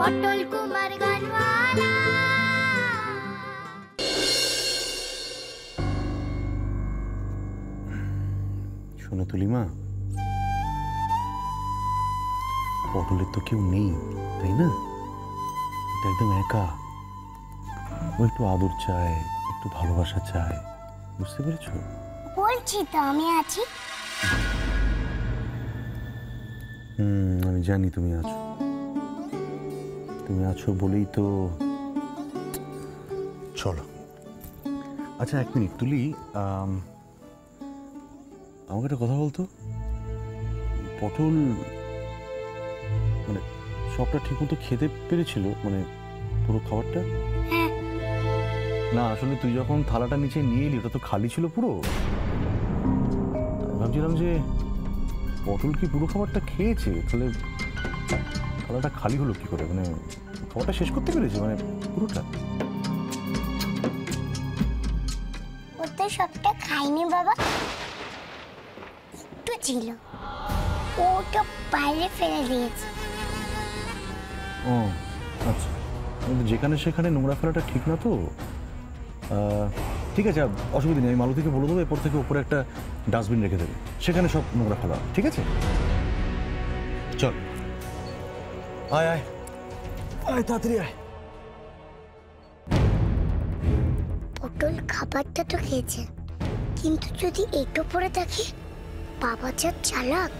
পটল কুমার গানওয়ালা। শোনো তুলিমা, পটলের তো কেউ নেই, তাই না? একদম একা। ও একটু আদর চায়, একটু ভালোবাসা চায়, বুঝতে পেরেছো? বলছি তো আমি আছি। আমি জানি তুমি আছো, তুমি আছো বলেই তো। চলো, আচ্ছা 1 মিনিট তুলি, আমাকে একটা কথা বলতো। পটল মানে সবটা ঠিক মতো খেতে পেরেছিল, মানে পুরো খাবারটা? হ্যাঁ। না আসলে তুই যখন থালাটা নিচে নিয়ে এলি ওটা তো খালি ছিল পুরো। ভাবছিলাম যে পটল কি পুরো খাবারটা খেয়েছে, তাহলে থালাটা খালি হলো কি করে, মানে খাবারটা শেষ করতে পেরেছে মানে পুরোটা? ওতে সবটা খাইনি বাবা, একটু ছিল, ওটা বাইরে ফেলে দিয়েছে। ও আচ্ছা, কিন্তু যেখানে সেখানে নোংরা ফেলাটা ঠিক না তো। ঠিক আছে, অসুবিধা নেই, আমি মালতীকে বলে দেবো এরপর থেকে উপরে একটা ডাস্টবিন রেখে দেবে, সেখানে সব নোংরা ফেলা, ঠিক আছে? চল আয় আয় আয়, তাড়াতাড়ি আয়। পটল খাবারটা তো খেয়েছে, কিন্তু যদি একটু পরে থাকে, বাবা যা চালাক,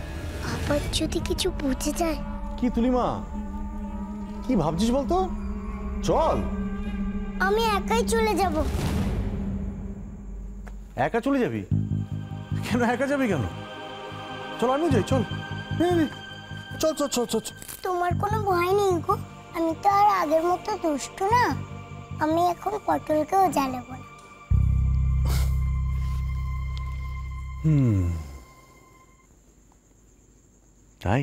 আবার যদি কিছু বুঝে যায়। কি তুলিমা, কি ভাবছিস বলতো? চল। আমি একাই চলে যাব। একা চলে যাবি? কেন একা যাবি কেন? চল আমি যাই, চল চল চল চল চল। তোমার কোনো ভয় নেই গো, আমি তো আর আগের মতো দুষ্টু না, আমি এখন পটলকেও জ্বালাবো না। তাই?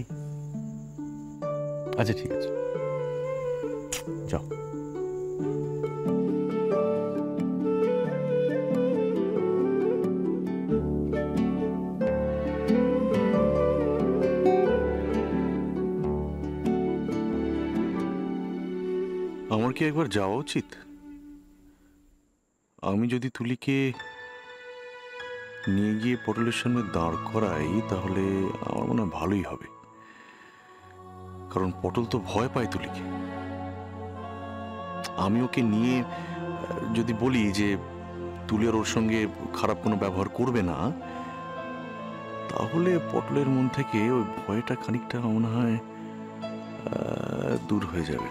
আচ্ছা ঠিক আছে, যাও। আমার কি একবার যাওয়া উচিত? আমি যদি তুলিকে নিয়ে গিয়ে পটলের সামনে দাঁড় করাই তাহলে আমার মনে হয় ভালোই হবে, কারণ পটল তো ভয় পায় তুলিকে। আমি ওকে নিয়ে যদি বলি যে তুলি আর ওর সঙ্গে খারাপ কোনো ব্যবহার করবে না, তাহলে পটলের মন থেকে ওই ভয়টা খানিকটা মনে হয় দূর হয়ে যাবে।